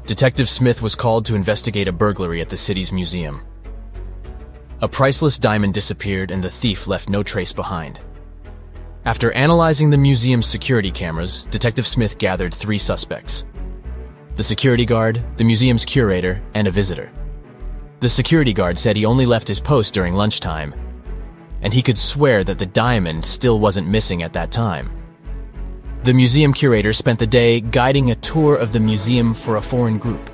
Detective Smith was called to investigate a burglary at the city's museum. A priceless diamond disappeared and the thief left no trace behind. After analyzing the museum's security cameras, Detective Smith gathered 3 suspects: the security guard, the museum's curator, and a visitor. The security guard said he only left his post during lunchtime, and he could swear that the diamond still wasn't missing at that time. The museum curator spent the day guiding a tour of the museum for a foreign group.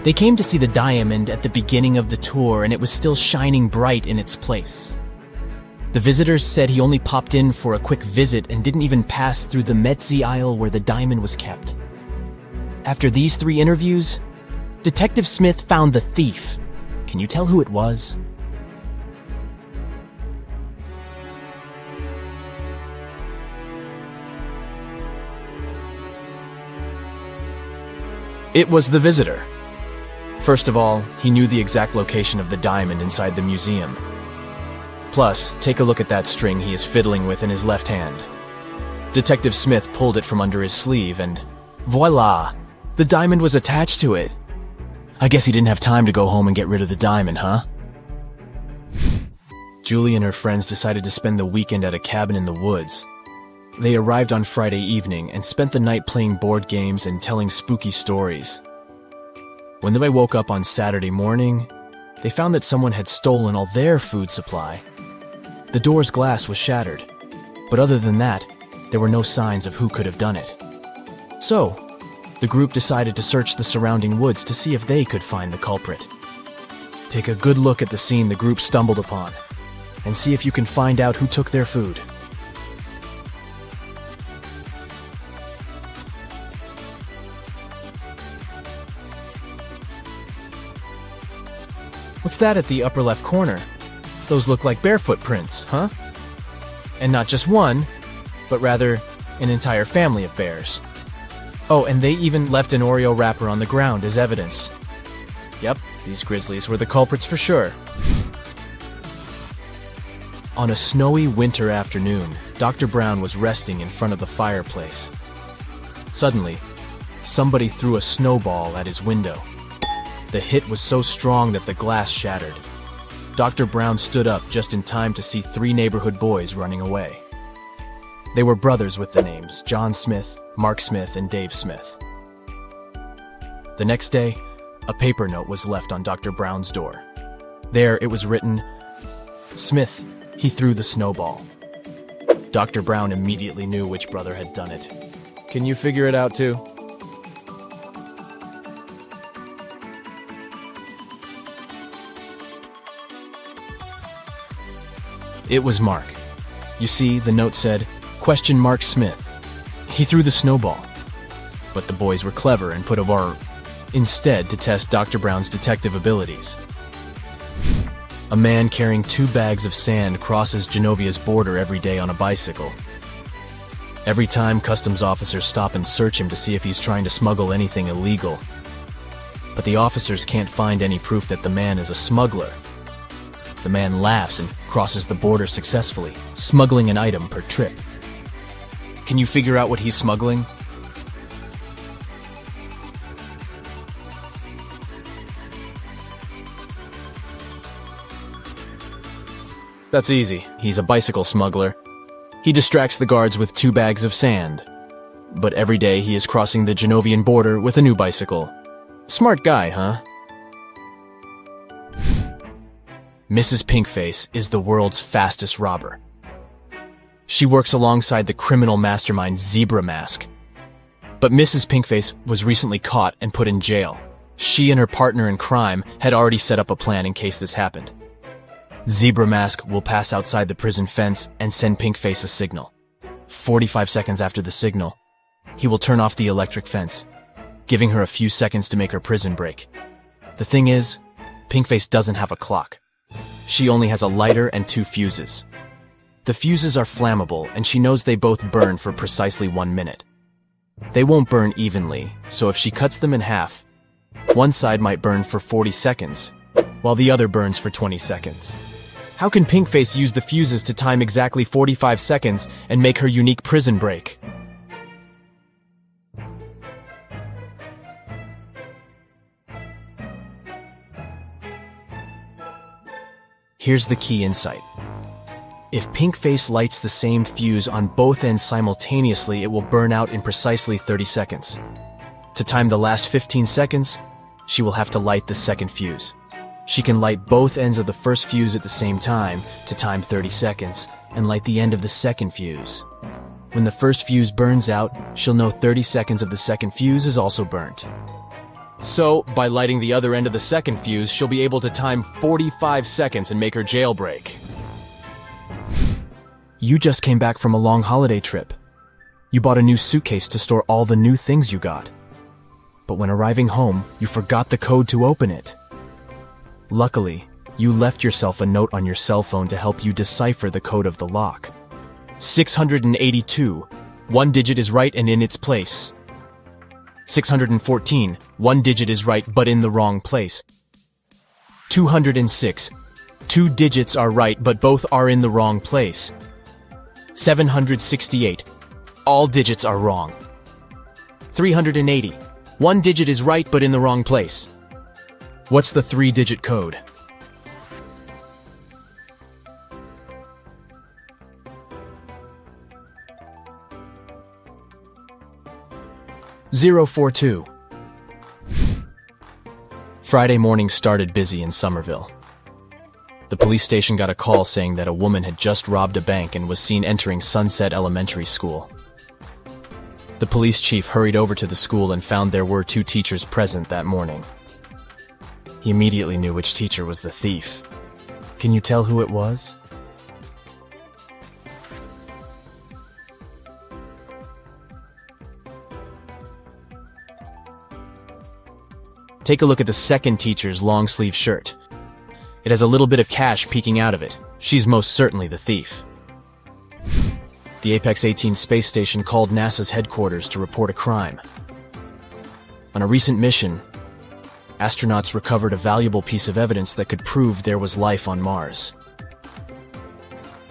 They came to see the diamond at the beginning of the tour, and it was still shining bright in its place. The visitors said he only popped in for a quick visit and didn't even pass through the Metzi aisle where the diamond was kept. After these 3 interviews, Detective Smith found the thief. Can you tell who it was? It was the visitor. First of all, he knew the exact location of the diamond inside the museum. Plus, take a look at that string he is fiddling with in his left hand. Detective Smith pulled it from under his sleeve and voila! The diamond was attached to it. I guess he didn't have time to go home and get rid of the diamond, huh? Julie and her friends decided to spend the weekend at a cabin in the woods. They arrived on Friday evening and spent the night playing board games and telling spooky stories. When they woke up on Saturday morning, they found that someone had stolen all their food supply. The door's glass was shattered, but other than that, there were no signs of who could have done it. So, the group decided to search the surrounding woods to see if they could find the culprit. Take a good look at the scene the group stumbled upon, and see if you can find out who took their food. What's that at the upper left corner? Those look like barefoot prints, huh? And not just one, but rather an entire family of bears. Oh, and they even left an Oreo wrapper on the ground as evidence. Yep, these grizzlies were the culprits for sure. On a snowy winter afternoon, Dr. Brown was resting in front of the fireplace. Suddenly, somebody threw a snowball at his window. The hit was so strong that the glass shattered. Dr. Brown stood up just in time to see 3 neighborhood boys running away. They were brothers with the names John Smith, Mark Smith, and Dave Smith. The next day, a paper note was left on Dr. Brown's door. There it was written, "Smith, he threw the snowball." Dr. Brown immediately knew which brother had done it. Can you figure it out too? It was Mark. You see, the note said, "Question Mark Smith. He threw the snowball." But the boys were clever and put a bar instead to test Dr. Brown's detective abilities. A man carrying 2 bags of sand crosses Genovia's border every day on a bicycle. Every time, customs officers stop and search him to see if he's trying to smuggle anything illegal. But the officers can't find any proof that the man is a smuggler. The man laughs and crosses the border successfully, smuggling an item per trip. Can you figure out what he's smuggling? That's easy. He's a bicycle smuggler. He distracts the guards with 2 bags of sand. But every day he is crossing the Genovian border with a new bicycle. Smart guy, huh? Mrs. Pinkface is the world's fastest robber. She works alongside the criminal mastermind Zebra Mask. But Mrs. Pinkface was recently caught and put in jail. She and her partner in crime had already set up a plan in case this happened. Zebra Mask will pass outside the prison fence and send Pinkface a signal. 45 seconds after the signal, he will turn off the electric fence, giving her a few seconds to make her prison break. The thing is, Pinkface doesn't have a clock. She only has a lighter and 2 fuses. The fuses are flammable, and she knows they both burn for precisely 1 minute. They won't burn evenly, so if she cuts them in half, one side might burn for 40 seconds, while the other burns for 20 seconds. How can Pinkface use the fuses to time exactly 45 seconds and make her unique prison break? Here's the key insight. If Pinkface lights the same fuse on both ends simultaneously, it will burn out in precisely 30 seconds. To time the last 15 seconds, she will have to light the second fuse. She can light both ends of the first fuse at the same time to time 30 seconds and light the end of the second fuse. When the first fuse burns out, she'll know 30 seconds of the second fuse is also burnt. So, by lighting the other end of the second fuse, she'll be able to time 45 seconds and make her jailbreak. You just came back from a long holiday trip. You bought a new suitcase to store all the new things you got. But when arriving home, you forgot the code to open it. Luckily, you left yourself a note on your cell phone to help you decipher the code of the lock. 682. One digit is right and in its place. 614. One digit is right but in the wrong place. 206. Two digits are right but both are in the wrong place. 768. All digits are wrong. 380. One digit is right but in the wrong place. What's the 3-digit code? (042). Friday morning started busy in Somerville. The police station got a call saying that a woman had just robbed a bank and was seen entering Sunset Elementary School. The police chief hurried over to the school and found there were 2 teachers present that morning. He immediately knew which teacher was the thief. Can you tell who it was? Take a look at the second teacher's long-sleeve shirt. It has a little bit of cash peeking out of it. She's most certainly the thief. The Apex 18 space station called NASA's headquarters to report a crime. On a recent mission, astronauts recovered a valuable piece of evidence that could prove there was life on Mars.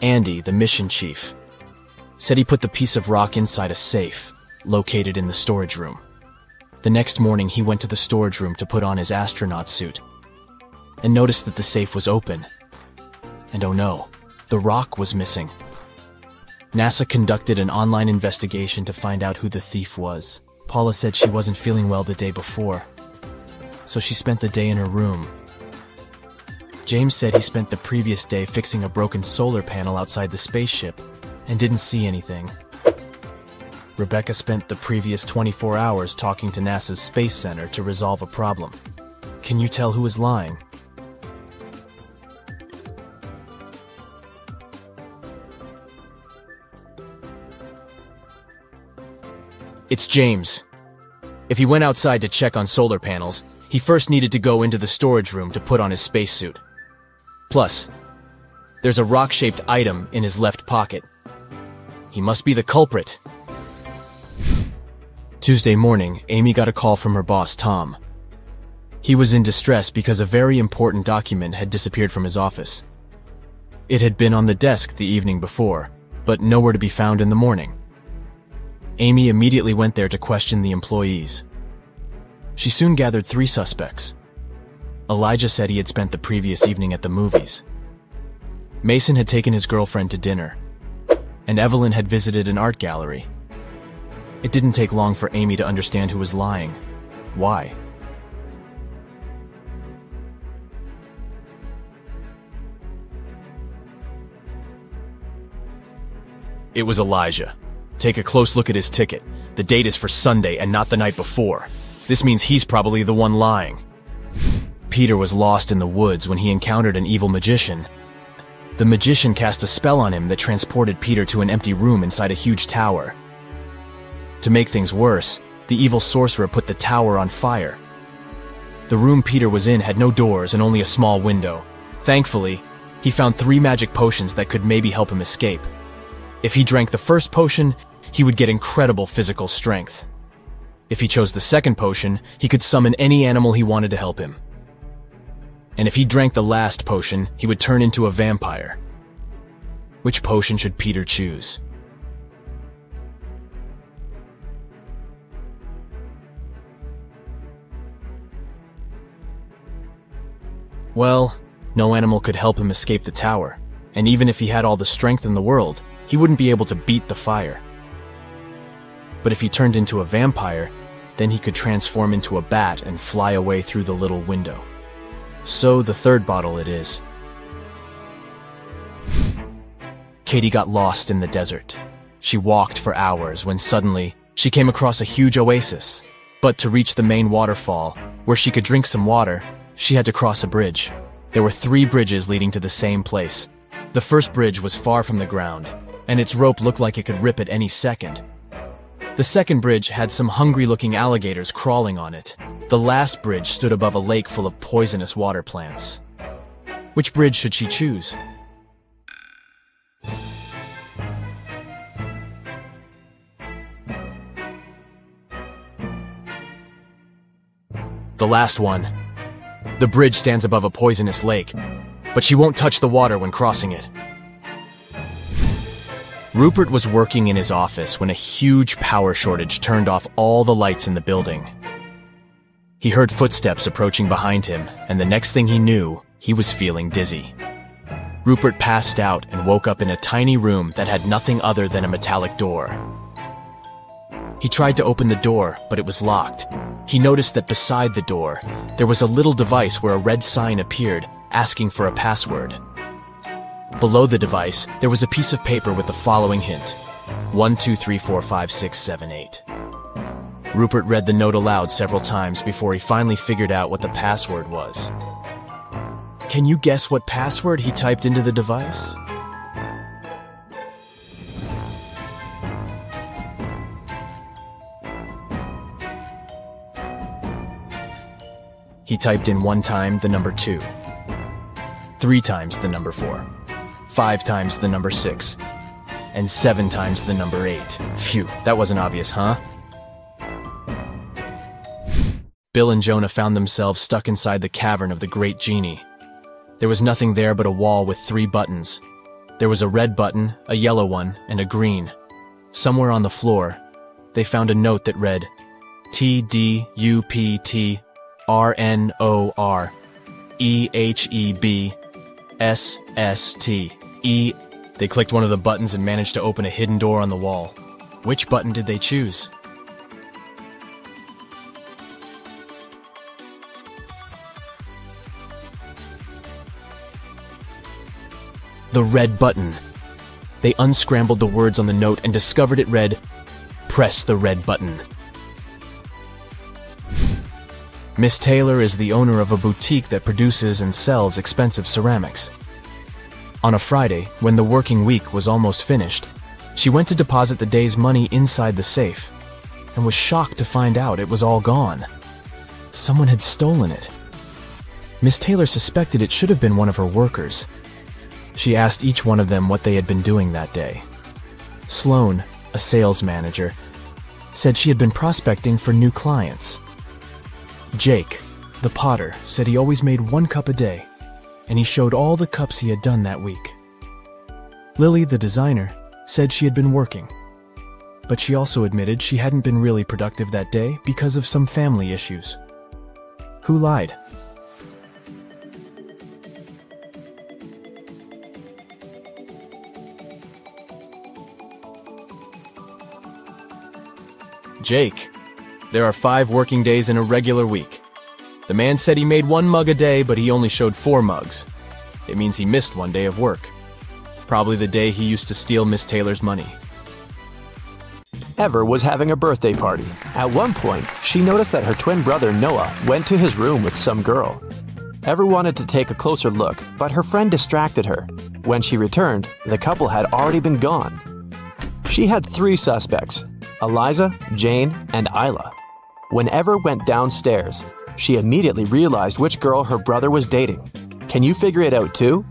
Andy, the mission chief, said he put the piece of rock inside a safe, located in the storage room. The next morning, he went to the storage room to put on his astronaut suit and noticed that the safe was open. And oh no, the rock was missing. NASA conducted an online investigation to find out who the thief was. Paula said she wasn't feeling well the day before, so she spent the day in her room. James said he spent the previous day fixing a broken solar panel outside the spaceship and didn't see anything. Rebecca spent the previous 24 hours talking to NASA's Space Center to resolve a problem. Can you tell who is lying? It's James. If he went outside to check on solar panels, he first needed to go into the storage room to put on his spacesuit. Plus, there's a rock-shaped item in his left pocket. He must be the culprit. Tuesday morning, Amy got a call from her boss, Tom. He was in distress because a very important document had disappeared from his office. It had been on the desk the evening before, but nowhere to be found in the morning. Amy immediately went there to question the employees. She soon gathered 3 suspects. Elijah said he had spent the previous evening at the movies. Mason had taken his girlfriend to dinner, and Evelyn had visited an art gallery. It didn't take long for Amy to understand who was lying. Why? It was Elijah. Take a close look at his ticket. The date is for Sunday and not the night before. This means he's probably the one lying. Peter was lost in the woods when he encountered an evil magician. The magician cast a spell on him that transported Peter to an empty room inside a huge tower. To make things worse, the evil sorcerer put the tower on fire. The room Peter was in had no doors and only a small window. Thankfully, he found 3 magic potions that could maybe help him escape. If he drank the first potion, he would get incredible physical strength. If he chose the second potion, he could summon any animal he wanted to help him. And if he drank the last potion, he would turn into a vampire. Which potion should Peter choose? Well, No animal could help him escape the tower, and even if he had all the strength in the world, he wouldn't be able to beat the fire. But if he turned into a vampire, then he could transform into a bat and fly away through the little window. So the third bottle it is. Katie got lost in the desert. She walked for hours when suddenly she came across a huge oasis. But to reach the main waterfall, where she could drink some water, she had to cross a bridge. There were 3 bridges leading to the same place. The first bridge was far from the ground, and its rope looked like it could rip at any second. The second bridge had some hungry-looking alligators crawling on it. The last bridge stood above a lake full of poisonous water plants. Which bridge should she choose? The last one. The bridge stands above a poisonous lake, but she won't touch the water when crossing it. Rupert was working in his office when a huge power shortage turned off all the lights in the building. He heard footsteps approaching behind him, and the next thing he knew, he was feeling dizzy. Rupert passed out and woke up in a tiny room that had nothing other than a metallic door. He tried to open the door, but it was locked. He noticed that beside the door, there was a little device where a red sign appeared, asking for a password. Below the device, there was a piece of paper with the following hint: 1, 2, 3, 4, 5, 6, 7, 8. Rupert read the note aloud several times before he finally figured out what the password was. Can you guess what password he typed into the device? He typed in 1 time the number 2, 3 times the number 4, 5 times the number 6, and 7 times the number 8. Phew, that wasn't obvious, huh? Bill and Jonah found themselves stuck inside the cavern of the Great Genie. There was nothing there but a wall with 3 buttons. There was a red button, a yellow one, and a green. Somewhere on the floor, they found a note that read, TDUPT RNOREHEBSSTE. They clicked one of the buttons and managed to open a hidden door on the wall. Which button did they choose? The red button. They unscrambled the words on the note and discovered it read, "Press the red button." Miss Taylor is the owner of a boutique that produces and sells expensive ceramics. On a Friday, when the working week was almost finished, she went to deposit the day's money inside the safe and was shocked to find out it was all gone. Someone had stolen it. Miss Taylor suspected it should have been one of her workers. She asked each one of them what they had been doing that day. Sloan, a sales manager, said she had been prospecting for new clients. Jake, the potter, said he always made 1 cup a day, and he showed all the cups he had done that week. Lily, the designer, said she had been working, but she also admitted she hadn't been really productive that day because of some family issues. Who lied? Jake. There are 5 working days in a regular week. The man said he made 1 mug a day, but he only showed 4 mugs. It means he missed 1 day of work. Probably the day he used to steal Miss Taylor's money. Ever was having a birthday party. At one point, she noticed that her twin brother Noah went to his room with some girl. Ever wanted to take a closer look, but her friend distracted her. When she returned, the couple had already been gone. She had 3 suspects: Eliza, Jane, and Isla. When Ever went downstairs, she immediately realized which girl her brother was dating. Can you figure it out too?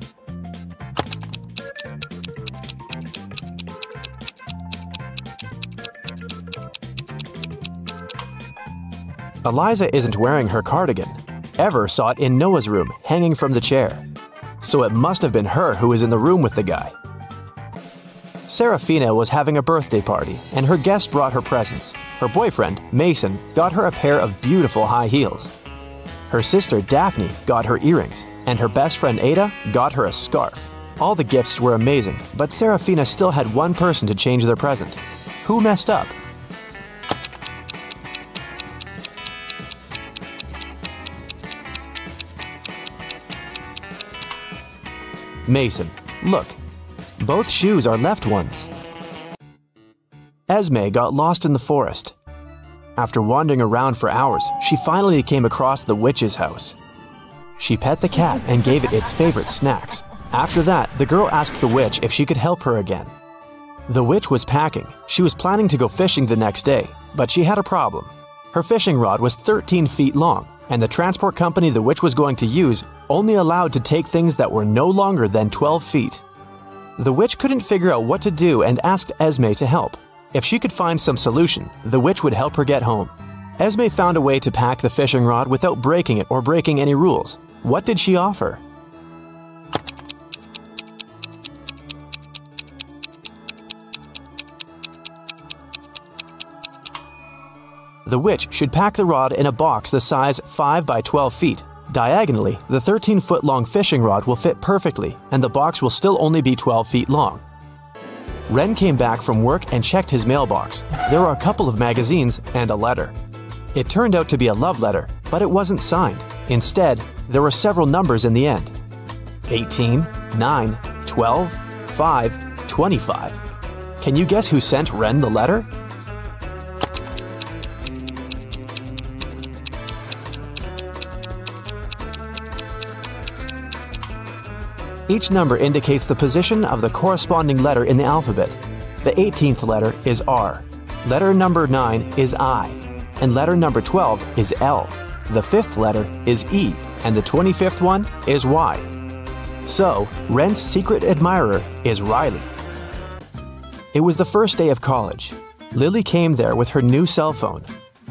Eliza isn't wearing her cardigan. Ever saw it in Noah's room, hanging from the chair. So it must have been her who was in the room with the guy. Serafina was having a birthday party, and her guests brought her presents. Her boyfriend, Mason, got her a pair of beautiful high heels. Her sister, Daphne, got her earrings, and her best friend Ada got her a scarf. All the gifts were amazing, but Serafina still had one person to change their present. Who messed up? Mason. Look, both shoes are left ones. Esme got lost in the forest. After wandering around for hours, she finally came across the witch's house. She pet the cat and gave it its favorite snacks. After that, the girl asked the witch if she could help her again. The witch was packing. She was planning to go fishing the next day, but she had a problem. Her fishing rod was 13 feet long, and the transport company the witch was going to use only allowed to take things that were no longer than 12 feet. The witch couldn't figure out what to do and asked Esme to help. If she could find some solution, the witch would help her get home. Esme found a way to pack the fishing rod without breaking it or breaking any rules. What did she offer? The witch should pack the rod in a box the size 5 by 12 feet. Diagonally, the 13-foot-long fishing rod will fit perfectly, and the box will still only be 12 feet long. Ren came back from work and checked his mailbox. There were a couple of magazines and a letter. It turned out to be a love letter, but it wasn't signed. Instead, there were several numbers in the end. 18, 9, 12, 5, 25. Can you guess who sent Ren the letter? Each number indicates the position of the corresponding letter in the alphabet. The 18th letter is R. Letter number 9 is I. And letter number 12 is L. The 5th letter is E. And the 25th one is Y. So, Ren's secret admirer is Riley. It was the first day of college. Lily came there with her new cell phone,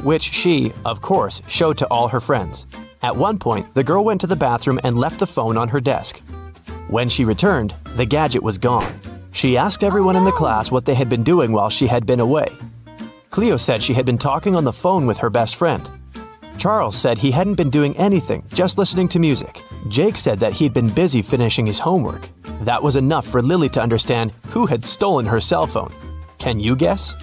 which she, of course, showed to all her friends. At one point, the girl went to the bathroom and left the phone on her desk. When she returned, the gadget was gone. She asked everyone in the class what they had been doing while she had been away. Cleo said she had been talking on the phone with her best friend. Charles said he hadn't been doing anything, just listening to music. Jake said that he'd been busy finishing his homework. That was enough for Lily to understand who had stolen her cell phone. Can you guess?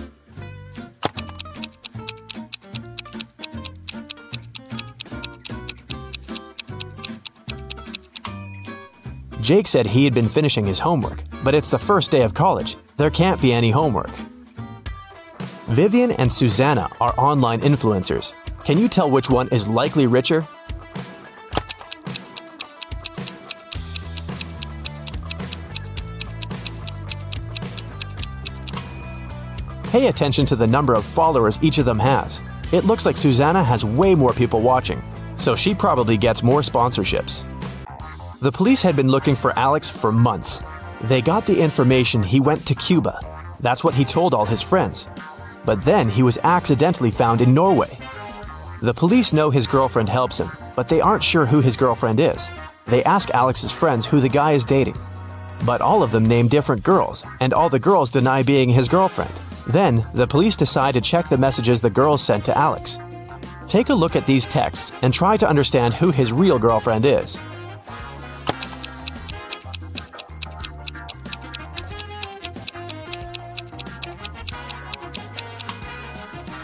Jake said he had been finishing his homework, but it's the first day of college. There can't be any homework. Vivian and Susanna are online influencers. Can you tell which one is likely richer? Pay attention to the number of followers each of them has. It looks like Susanna has way more people watching, so she probably gets more sponsorships. The police had been looking for Alex for months. They got the information he went to Cuba. That's what he told all his friends. But then he was accidentally found in Norway. The police know his girlfriend helps him, but they aren't sure who his girlfriend is. They ask Alex's friends who the guy is dating. But all of them name different girls, and all the girls deny being his girlfriend. Then, the police decide to check the messages the girls sent to Alex. Take a look at these texts and try to understand who his real girlfriend is.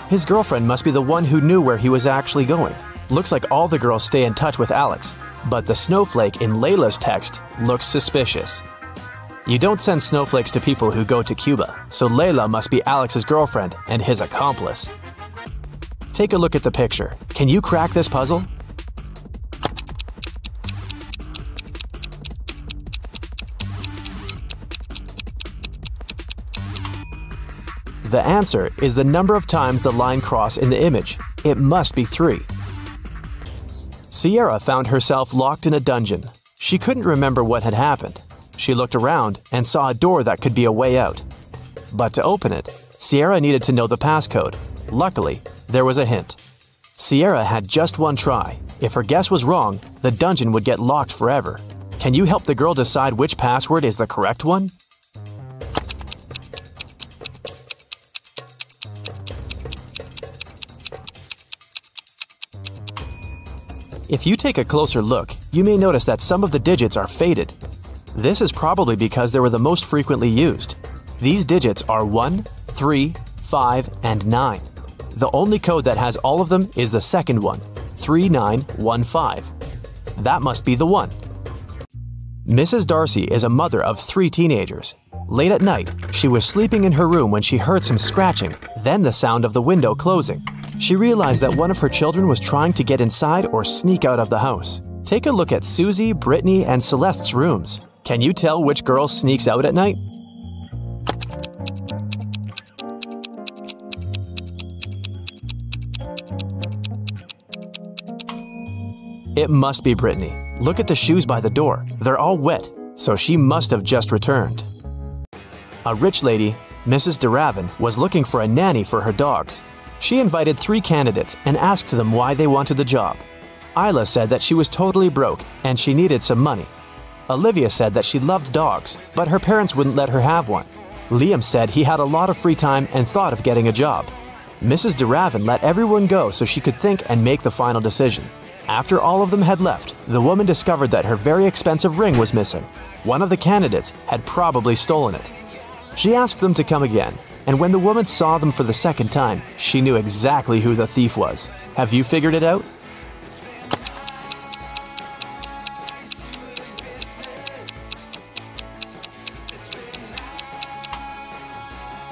His girlfriend must be the one who knew where he was actually going. Looks like all the girls stay in touch with Alex, but the snowflake in Layla's text looks suspicious. You don't send snowflakes to people who go to Cuba, so Layla must be Alex's girlfriend and his accomplice. Take a look at the picture. Can you crack this puzzle? The answer is the number of times the line crossed in the image. It must be 3. Sierra found herself locked in a dungeon. She couldn't remember what had happened. She looked around and saw a door that could be a way out. But to open it, Sierra needed to know the passcode. Luckily, there was a hint. Sierra had just one try. If her guess was wrong, the dungeon would get locked forever. Can you help the girl decide which password is the correct one? If you take a closer look, you may notice that some of the digits are faded. This is probably because they were the most frequently used. These digits are 1, 3, 5, and 9. The only code that has all of them is the second one, 3915. That must be the one. Mrs. Darcy is a mother of 3 teenagers. Late at night, she was sleeping in her room when she heard some scratching, then the sound of the window closing. She realized that one of her children was trying to get inside or sneak out of the house. Take a look at Susie, Brittany, and Celeste's rooms. Can you tell which girl sneaks out at night? It must be Brittany. Look at the shoes by the door. They're all wet, so she must have just returned. A rich lady, Mrs. DeRavin, was looking for a nanny for her dogs. She invited 3 candidates and asked them why they wanted the job. Isla said that she was totally broke and she needed some money. Olivia said that she loved dogs, but her parents wouldn't let her have one. Liam said he had a lot of free time and thought of getting a job. Mrs. DeRavin let everyone go so she could think and make the final decision. After all of them had left, the woman discovered that her very expensive ring was missing. One of the candidates had probably stolen it. She asked them to come again, and when the woman saw them for the second time, she knew exactly who the thief was. Have you figured it out?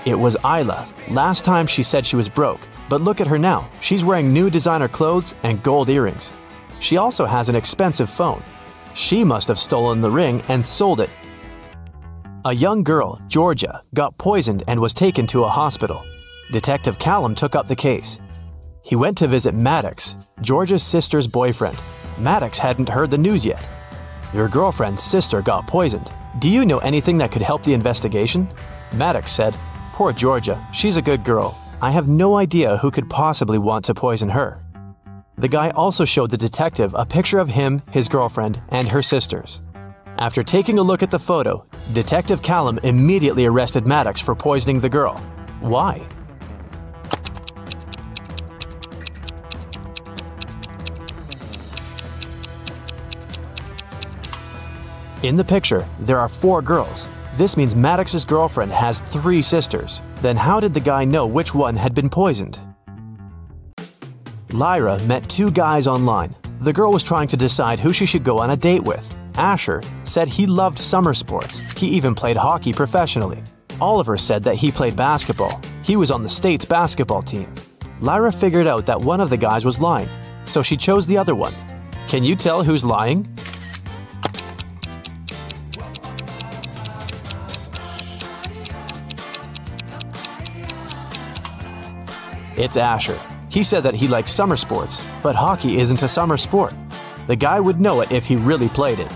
It was Isla. Last time she said she was broke, but look at her now. She's wearing new designer clothes and gold earrings. She also has an expensive phone. She must have stolen the ring and sold it. A young girl, Georgia, got poisoned and was taken to a hospital. Detective Callum took up the case. He went to visit Maddox, Georgia's sister's boyfriend. Maddox hadn't heard the news yet. Your girlfriend's sister got poisoned. Do you know anything that could help the investigation? Maddox said, "Poor Georgia, she's a good girl. I have no idea who could possibly want to poison her." The guy also showed the detective a picture of him, his girlfriend, and her sisters. After taking a look at the photo, Detective Callum immediately arrested Maddox for poisoning the girl. Why? In the picture, there are 4 girls. This means Maddox's girlfriend has 3 sisters. Then how did the guy know which one had been poisoned? Lyra met 2 guys online. The girl was trying to decide who she should go on a date with. Asher said he loved summer sports. He even played hockey professionally. Oliver said that he played basketball. He was on the state's basketball team. Lyra figured out that one of the guys was lying, so she chose the other one. Can you tell who's lying? It's Asher. He said that he likes summer sports, but hockey isn't a summer sport. The guy would know it if he really played it.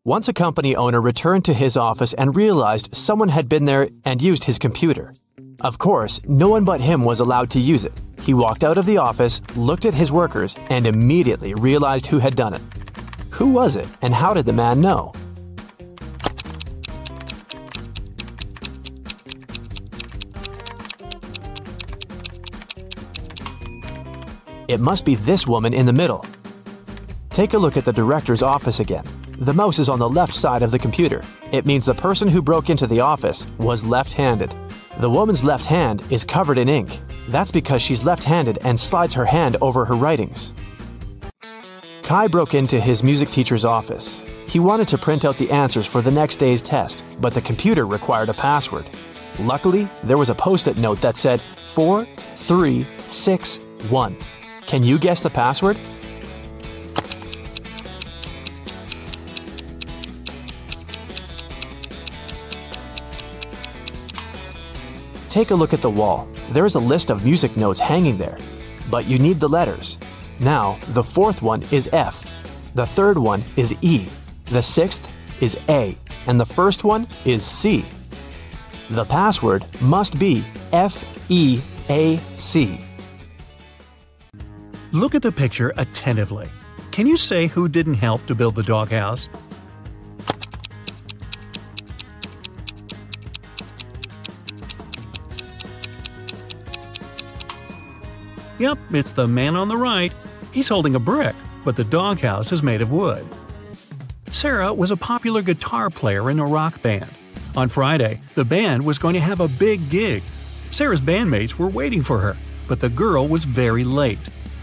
Once a company owner returned to his office and realized someone had been there and used his computer. Of course, no one but him was allowed to use it. He walked out of the office, looked at his workers, and immediately realized who had done it. Who was it, and how did the man know? It must be this woman in the middle. Take a look at the director's office again. The mouse is on the left side of the computer. It means the person who broke into the office was left-handed. The woman's left hand is covered in ink. That's because she's left-handed and slides her hand over her writings. Kai broke into his music teacher's office. He wanted to print out the answers for the next day's test, but the computer required a password. Luckily, there was a post-it note that said 4361. Can you guess the password? Take a look at the wall. There is a list of music notes hanging there, but you need the letters. Now, the 4th one is F, the 3rd one is E, the 6th is A, and the 1st one is C. The password must be FEAC. Look at the picture attentively. Can you say who didn't help to build the doghouse? Yep, it's the man on the right. He's holding a brick, but the doghouse is made of wood. Sarah was a popular guitar player in a rock band. On Friday, the band was going to have a big gig. Sarah's bandmates were waiting for her, but the girl was very late.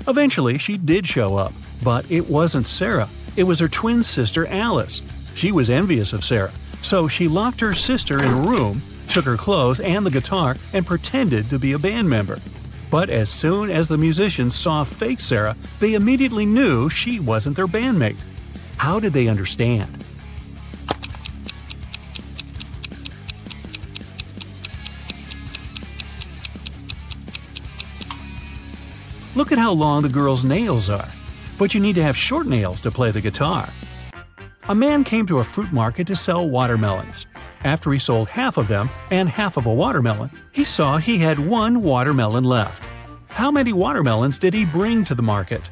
Eventually, she did show up, but it wasn't Sarah. It was her twin sister, Alice. She was envious of Sarah, so she locked her sister in a room, took her clothes and the guitar, and pretended to be a band member. But as soon as the musicians saw fake Sarah, they immediately knew she wasn't their bandmate. How did they understand? Look at how long the girl's nails are. But you need to have short nails to play the guitar. A man came to a fruit market to sell watermelons. After he sold half of them and half of a watermelon, he saw he had one watermelon left. How many watermelons did he bring to the market?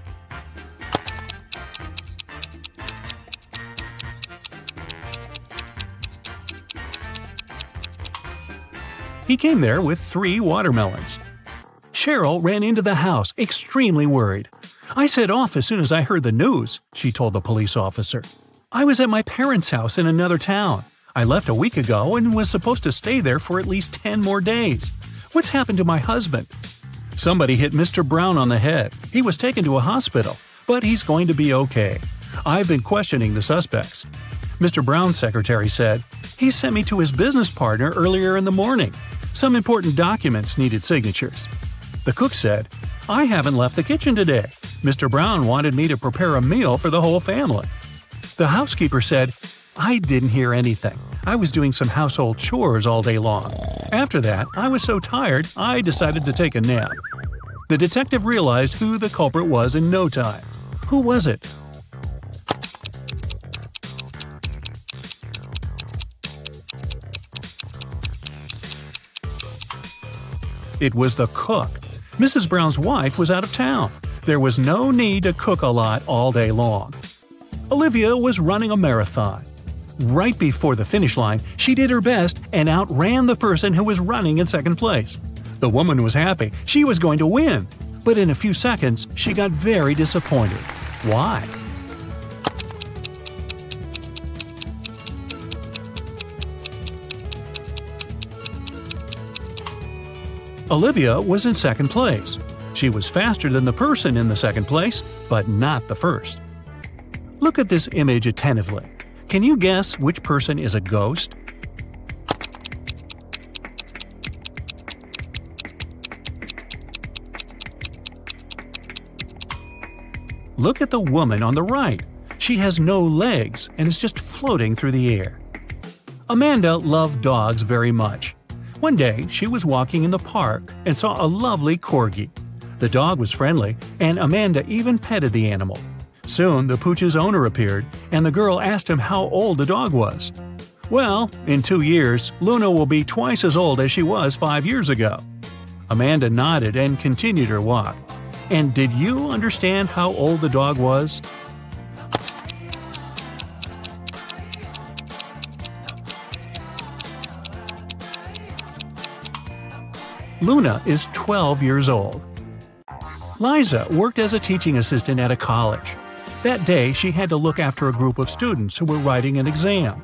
He came there with 3 watermelons. Cheryl ran into the house, extremely worried. "I set off as soon as I heard the news," she told the police officer. "I was at my parents' house in another town. I left a week ago and was supposed to stay there for at least 10 more days. What's happened to my husband?" "Somebody hit Mr. Brown on the head. He was taken to a hospital, but he's going to be okay. I've been questioning the suspects." Mr. Brown's secretary said, "He sent me to his business partner earlier in the morning. Some important documents needed signatures." The cook said, "I haven't left the kitchen today. Mr. Brown wanted me to prepare a meal for the whole family." The housekeeper said, "I didn't hear anything. I was doing some household chores all day long. After that, I was so tired, I decided to take a nap." The detective realized who the culprit was in no time. Who was it? It was the cook. Mrs. Brown's wife was out of town. There was no need to cook a lot all day long. Olivia was running a marathon. Right before the finish line, she did her best and outran the person who was running in second place. The woman was happy. She was going to win. But in a few seconds, she got very disappointed. Why? Olivia was in second place. She was faster than the person in the second place, but not the first. Look at this image attentively. Can you guess which person is a ghost? Look at the woman on the right. She has no legs and is just floating through the air. Amanda loved dogs very much. One day, she was walking in the park and saw a lovely corgi. The dog was friendly, and Amanda even petted the animal. Soon, the pooch's owner appeared, and the girl asked him how old the dog was. "Well, in 2 years, Luna will be twice as old as she was 5 years ago." Amanda nodded and continued her walk. And did you understand how old the dog was? Luna is 12 years old. Liza worked as a teaching assistant at a college. That day, she had to look after a group of students who were writing an exam.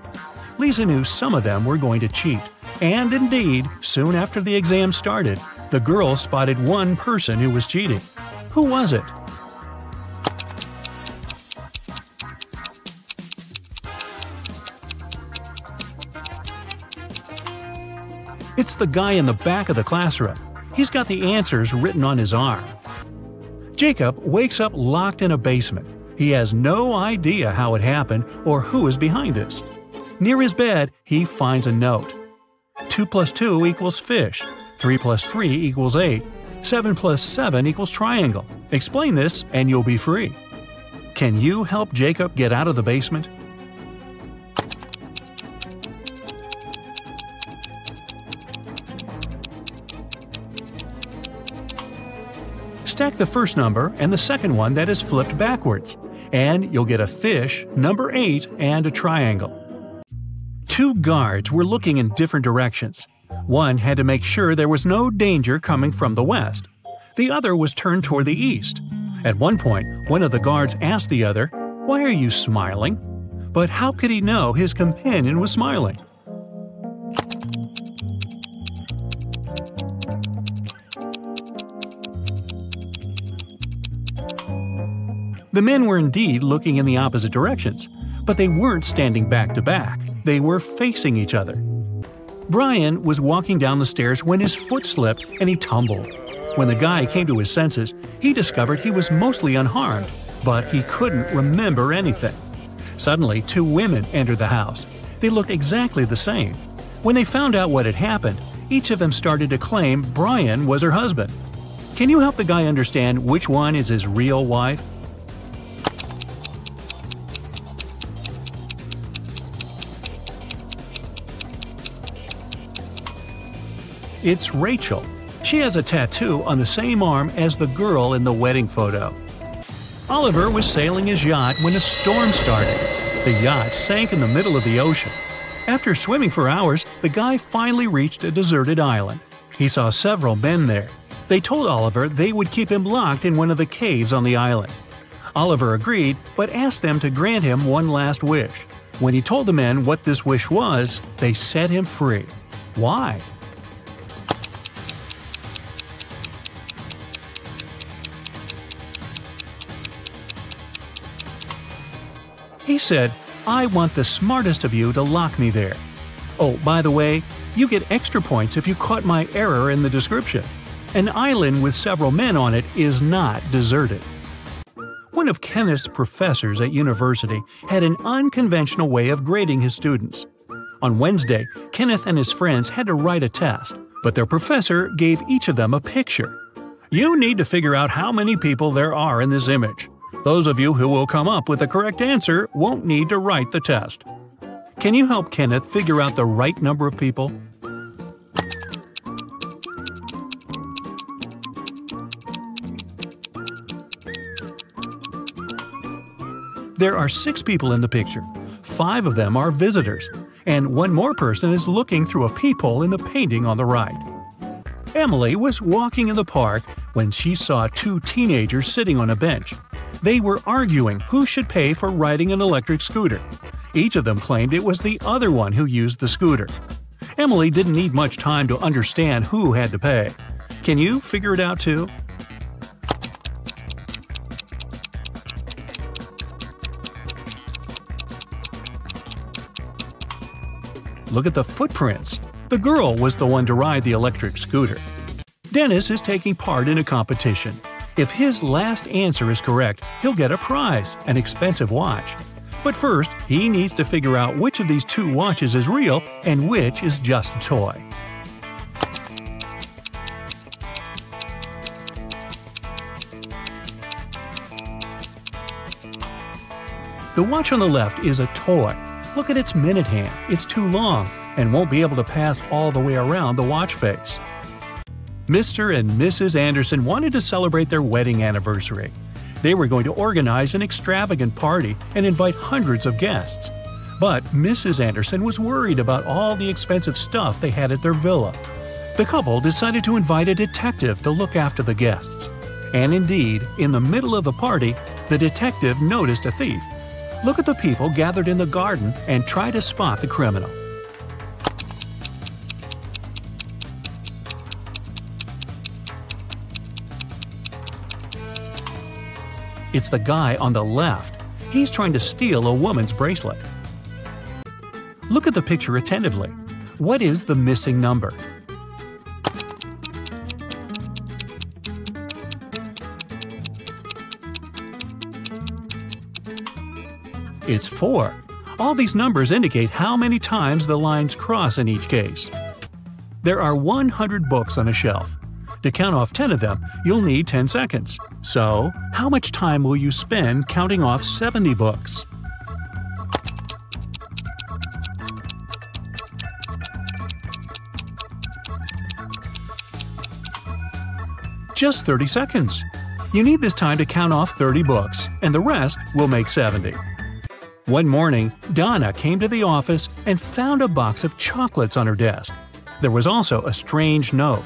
Lisa knew some of them were going to cheat, and indeed, soon after the exam started, the girls spotted one person who was cheating. Who was it? It's the guy in the back of the classroom. He's got the answers written on his arm. Jacob wakes up locked in a basement. He has no idea how it happened or who is behind this. Near his bed, he finds a note. 2 + 2 equals fish. 3 + 3 equals 8. 7 + 7 equals triangle. Explain this and you'll be free. Can you help Jacob get out of the basement? Stack the first number and the second one that is flipped backwards, and you'll get a fish, number 8, and a triangle. 2 guards were looking in different directions. One had to make sure there was no danger coming from the west. The other was turned toward the east. At one point, one of the guards asked the other, "Why are you smiling?" But how could he know his companion was smiling? The men were indeed looking in the opposite directions, but they weren't standing back to back. They were facing each other. Brian was walking down the stairs when his foot slipped and he tumbled. When the guy came to his senses, he discovered he was mostly unharmed, but he couldn't remember anything. Suddenly, two women entered the house. They looked exactly the same. When they found out what had happened, each of them started to claim Brian was her husband. Can you help the guy understand which one is his real wife? It's Rachel. She has a tattoo on the same arm as the girl in the wedding photo. Oliver was sailing his yacht when a storm started. The yacht sank in the middle of the ocean. After swimming for hours, the guy finally reached a deserted island. He saw several men there. They told Oliver they would keep him locked in one of the caves on the island. Oliver agreed, but asked them to grant him one last wish. When he told the men what this wish was, they set him free. Why? He said, "I want the smartest of you to lock me there. Oh, by the way, you get extra points if you caught my error in the description. An island with several men on it is not deserted." One of Kenneth's professors at university had an unconventional way of grading his students. On Wednesday, Kenneth and his friends had to write a test, but their professor gave each of them a picture. "You need to figure out how many people there are in this image. Those of you who will come up with the correct answer won't need to write the test." Can you help Kenneth figure out the right number of people? There are 6 people in the picture. 5 of them are visitors, and one more person is looking through a peephole in the painting on the right. Emily was walking in the park when she saw 2 teenagers sitting on a bench. They were arguing who should pay for riding an electric scooter. Each of them claimed it was the other one who used the scooter. Emily didn't need much time to understand who had to pay. Can you figure it out too? Look at the footprints. The girl was the one to ride the electric scooter. Dennis is taking part in a competition. If his last answer is correct, he'll get a prize, an expensive watch. But first, he needs to figure out which of these 2 watches is real and which is just a toy. The watch on the left is a toy. Look at its minute hand. It's too long and won't be able to pass all the way around the watch face. Mr. and Mrs. Anderson wanted to celebrate their wedding anniversary. They were going to organize an extravagant party and invite hundreds of guests. But Mrs. Anderson was worried about all the expensive stuff they had at their villa. The couple decided to invite a detective to look after the guests. And indeed, in the middle of the party, the detective noticed a thief. Look at the people gathered in the garden and try to spot the criminal. It's the guy on the left. He's trying to steal a woman's bracelet. Look at the picture attentively. What is the missing number? It's 4. All these numbers indicate how many times the lines cross in each case. There are 100 books on a shelf. To count off 10 of them, you'll need 10 seconds. So, how much time will you spend counting off 70 books? Just 30 seconds. You need this time to count off 30 books, and the rest will make 70. One morning, Donna came to the office and found a box of chocolates on her desk. There was also a strange note.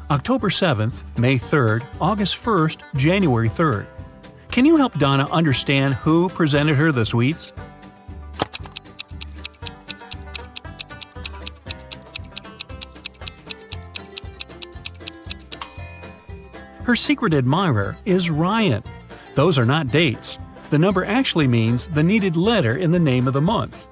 October 7th, May 3rd, August 1st, January 3rd. Can you help Donna understand who presented her the sweets? Her secret admirer is Ryan. Those are not dates. The number actually means the needed letter in the name of the month.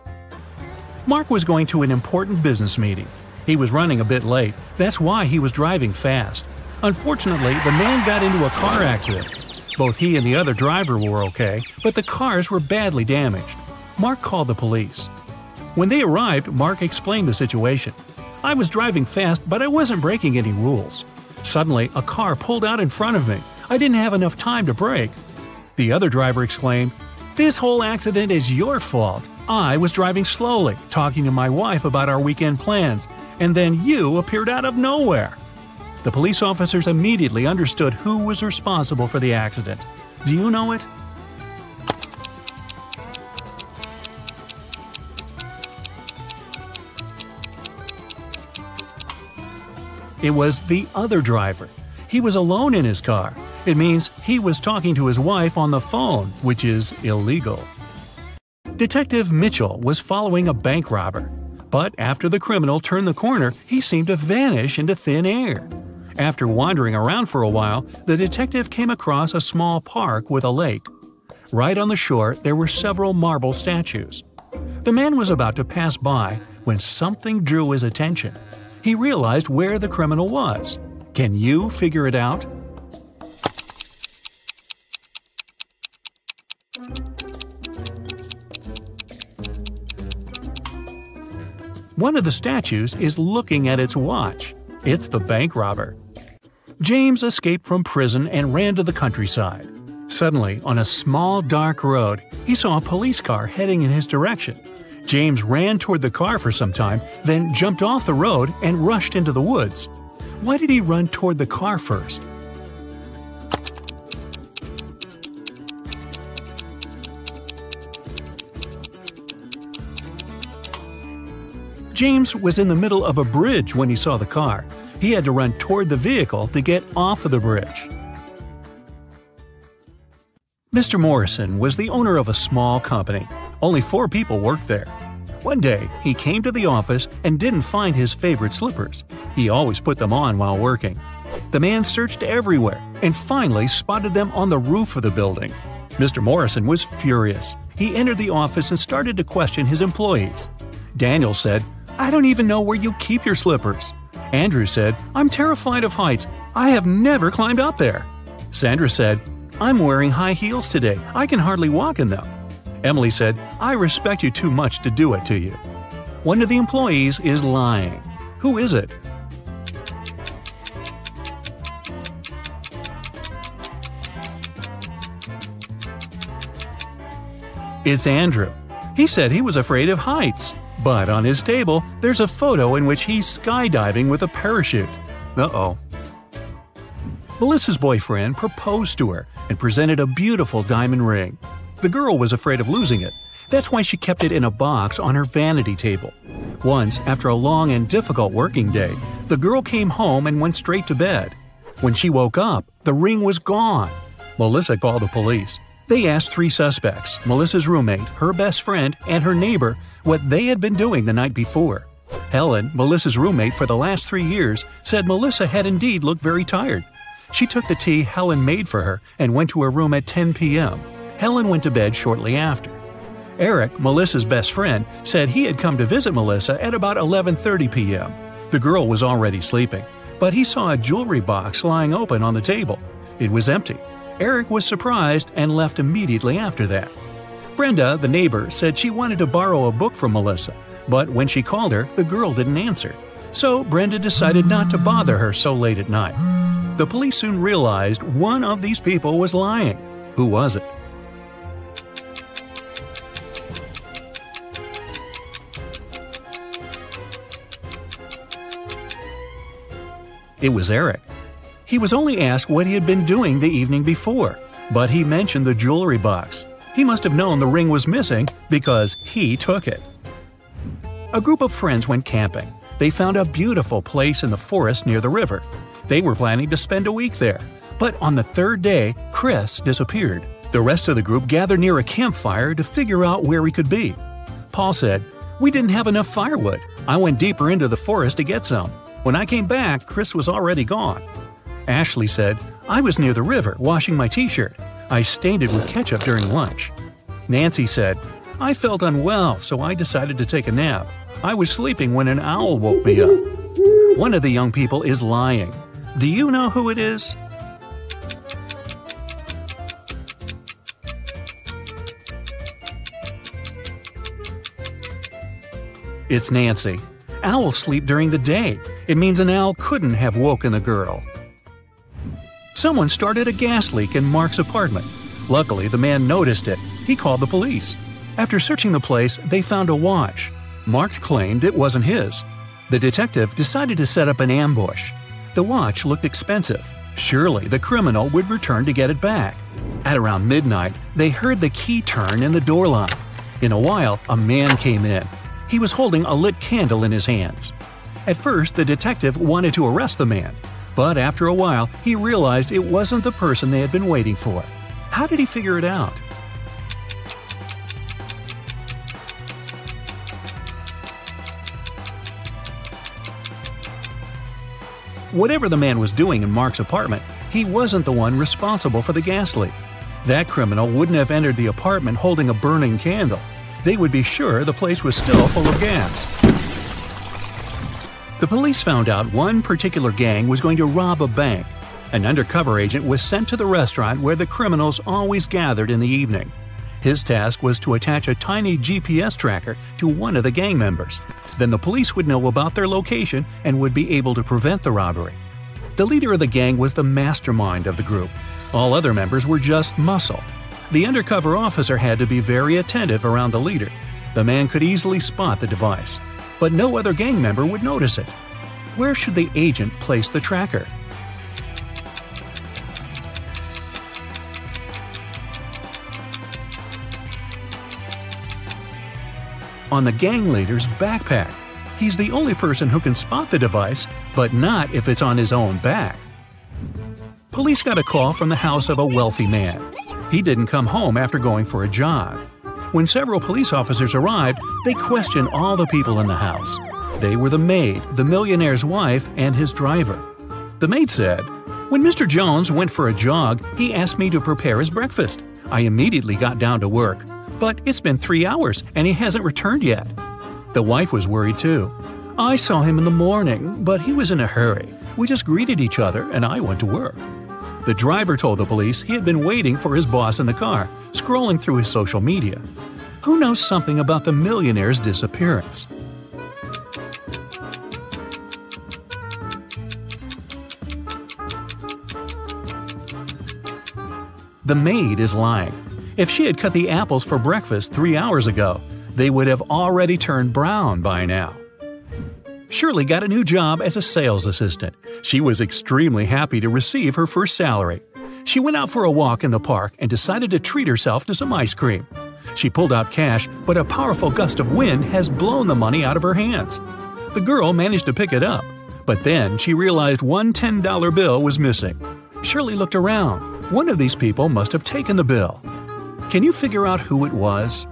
Mark was going to an important business meeting. He was running a bit late, that's why he was driving fast. Unfortunately, the man got into a car accident. Both he and the other driver were okay, but the cars were badly damaged. Mark called the police. When they arrived, Mark explained the situation. "I was driving fast, but I wasn't breaking any rules. Suddenly, a car pulled out in front of me. I didn't have enough time to brake." The other driver exclaimed, "This whole accident is your fault. I was driving slowly, talking to my wife about our weekend plans, and then you appeared out of nowhere." The police officers immediately understood who was responsible for the accident. Do you know it? It was the other driver. He was alone in his car. It means he was talking to his wife on the phone, which is illegal. Detective Mitchell was following a bank robber. But after the criminal turned the corner, he seemed to vanish into thin air. After wandering around for a while, the detective came across a small park with a lake. Right on the shore, there were several marble statues. The man was about to pass by when something drew his attention. He realized where the criminal was. Can you figure it out? One of the statues is looking at its watch. It's the bank robber. James escaped from prison and ran to the countryside. Suddenly, on a small dark road, he saw a police car heading in his direction. James ran toward the car for some time, then jumped off the road and rushed into the woods. Why did he run toward the car first? James was in the middle of a bridge when he saw the car. He had to run toward the vehicle to get off of the bridge. Mr. Morrison was the owner of a small company. Only 4 people worked there. One day, he came to the office and didn't find his favorite slippers. He always put them on while working. The man searched everywhere and finally spotted them on the roof of the building. Mr. Morrison was furious. He entered the office and started to question his employees. Daniel said, "I don't even know where you keep your slippers." Andrew said, "I'm terrified of heights. I have never climbed up there." Sandra said, "I'm wearing high heels today. I can hardly walk in them." Emily said, "I respect you too much to do it to you." One of the employees is lying. Who is it? It's Andrew. He said he was afraid of heights. But on his table, there's a photo in which he's skydiving with a parachute. Uh-oh. Melissa's boyfriend proposed to her and presented a beautiful diamond ring. The girl was afraid of losing it. That's why she kept it in a box on her vanity table. Once, after a long and difficult working day, the girl came home and went straight to bed. When she woke up, the ring was gone. Melissa called the police. They asked 3 suspects, Melissa's roommate, her best friend, and her neighbor, what they had been doing the night before. Helen, Melissa's roommate for the last 3 years, said Melissa had indeed looked very tired. She took the tea Helen made for her and went to her room at 10 p.m. Helen went to bed shortly after. Eric, Melissa's best friend, said he had come to visit Melissa at about 11:30 p.m. The girl was already sleeping, but he saw a jewelry box lying open on the table. It was empty. Eric was surprised and left immediately after that. Brenda, the neighbor, said she wanted to borrow a book from Melissa, but when she called her, the girl didn't answer. So Brenda decided not to bother her so late at night. The police soon realized one of these people was lying. Who was it? It was Eric. He was only asked what he had been doing the evening before, but he mentioned the jewelry box. He must have known the ring was missing because he took it. A group of friends went camping. They found a beautiful place in the forest near the river. They were planning to spend a week there. But on the 3rd day, Chris disappeared. The rest of the group gathered near a campfire to figure out where he could be. Paul said, "We didn't have enough firewood. I went deeper into the forest to get some. When I came back, Chris was already gone." Ashley said, "I was near the river washing my t-shirt. I stained it with ketchup during lunch." Nancy said, "I felt unwell, so I decided to take a nap. I was sleeping when an owl woke me up." One of the young people is lying. Do you know who it is? It's Nancy. Owls sleep during the day. It means an owl couldn't have woken the girl. Someone started a gas leak in Mark's apartment. Luckily, the man noticed it. He called the police. After searching the place, they found a watch. Mark claimed it wasn't his. The detective decided to set up an ambush. The watch looked expensive. Surely the criminal would return to get it back. At around midnight, they heard the key turn in the door lock. In a while, a man came in. He was holding a lit candle in his hands. At first, the detective wanted to arrest the man, but after a while, he realized it wasn't the person they had been waiting for. How did he figure it out? Whatever the man was doing in Mark's apartment, he wasn't the one responsible for the gas leak. That criminal wouldn't have entered the apartment holding a burning candle. They would be sure the place was still full of gas. The police found out one particular gang was going to rob a bank. An undercover agent was sent to the restaurant where the criminals always gathered in the evening. His task was to attach a tiny GPS tracker to one of the gang members. Then the police would know about their location and would be able to prevent the robbery. The leader of the gang was the mastermind of the group. All other members were just muscle. The undercover officer had to be very attentive around the leader. The man could easily spot the device, but no other gang member would notice it. Where should the agent place the tracker? On the gang leader's backpack. He's the only person who can spot the device, but not if it's on his own back. Police got a call from the house of a wealthy man. He didn't come home after going for a jog. When several police officers arrived, they questioned all the people in the house. They were the maid, the millionaire's wife, and his driver. The maid said, "When Mr. Jones went for a jog, he asked me to prepare his breakfast. I immediately got down to work. But it's been 3 hours, and he hasn't returned yet." The wife was worried too. "I saw him in the morning, but he was in a hurry. We just greeted each other, and I went to work." The driver told the police he had been waiting for his boss in the car, scrolling through his social media. Who knows something about the millionaire's disappearance? The maid is lying. If she had cut the apples for breakfast 3 hours ago, they would have already turned brown by now. Shirley got a new job as a sales assistant. She was extremely happy to receive her first salary. She went out for a walk in the park and decided to treat herself to some ice cream. She pulled out cash, but a powerful gust of wind has blown the money out of her hands. The girl managed to pick it up, but then she realized one $10 bill was missing. Shirley looked around. One of these people must have taken the bill. Can you figure out who it was?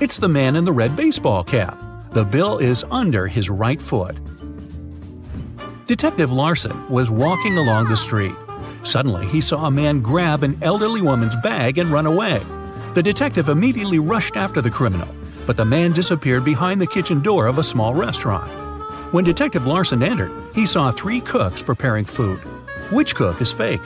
It's the man in the red baseball cap. The bill is under his right foot. Detective Larson was walking along the street. Suddenly, he saw a man grab an elderly woman's bag and run away. The detective immediately rushed after the criminal, but the man disappeared behind the kitchen door of a small restaurant. When Detective Larson entered, he saw 3 cooks preparing food. Which cook is fake?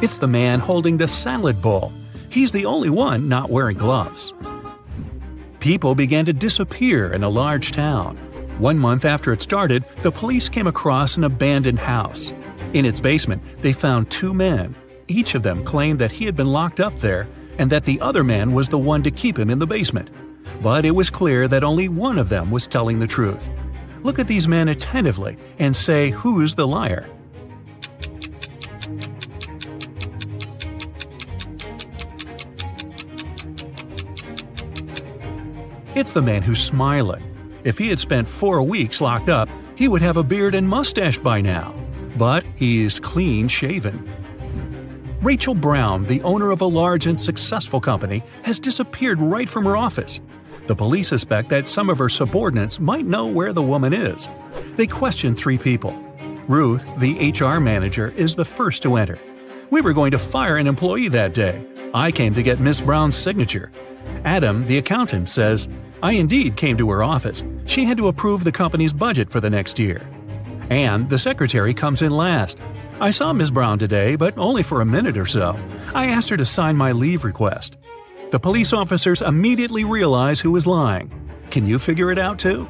It's the man holding the salad bowl. He's the only one not wearing gloves. People began to disappear in a large town. 1 month after it started, the police came across an abandoned house. In its basement, they found 2 men. Each of them claimed that he had been locked up there and that the other man was the one to keep him in the basement. But it was clear that only one of them was telling the truth. Look at these men attentively and say who's the liar. It's the man who's smiling. If he had spent 4 weeks locked up, he would have a beard and mustache by now. But he's clean-shaven. Rachel Brown, the owner of a large and successful company, has disappeared right from her office. The police suspect that some of her subordinates might know where the woman is. They question 3 people. Ruth, the HR manager, is the first to enter. "We were going to fire an employee that day. I came to get Miss Brown's signature." Adam, the accountant, says, "I indeed came to her office. She had to approve the company's budget for the next year." Anne, the secretary, comes in last. "I saw Miss Brown today, but only for a minute or so. I asked her to sign my leave request." The police officers immediately realize who is lying. Can you figure it out too?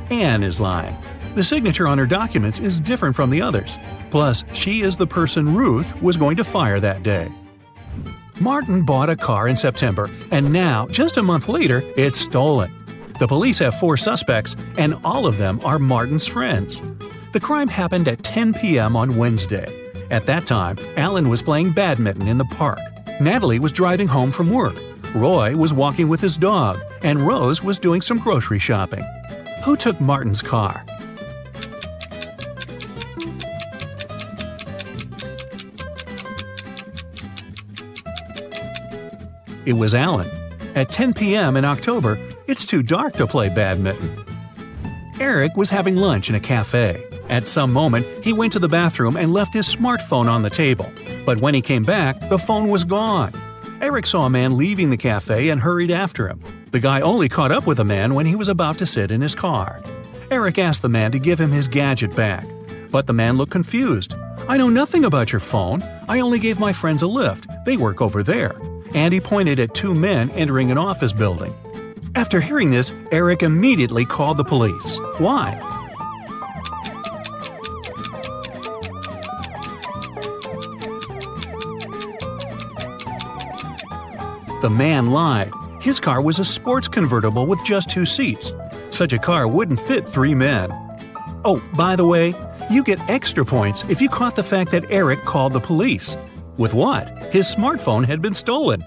Anne is lying. The signature on her documents is different from the others. Plus, she is the person Ruth was going to fire that day. Martin bought a car in September, and now, just a month later, it's stolen. The police have 4 suspects, and all of them are Martin's friends. The crime happened at 10 p.m. on Wednesday. At that time, Alan was playing badminton in the park. Natalie was driving home from work. Roy was walking with his dog, and Rose was doing some grocery shopping. Who took Martin's car? It was Alan. At 10 p.m. in October, it's too dark to play badminton. Eric was having lunch in a cafe. At some moment, he went to the bathroom and left his smartphone on the table. But when he came back, the phone was gone. Eric saw a man leaving the cafe and hurried after him. The guy only caught up with the man when he was about to sit in his car. Eric asked the man to give him his gadget back. But the man looked confused. "I know nothing about your phone. I only gave my friends a lift. They work over there." And he pointed at 2 men entering an office building. After hearing this, Eric immediately called the police. Why? The man lied. His car was a sports convertible with just 2 seats. Such a car wouldn't fit 3 men. Oh, by the way, you get extra points if you caught the fact that Eric called the police. With what? His smartphone had been stolen.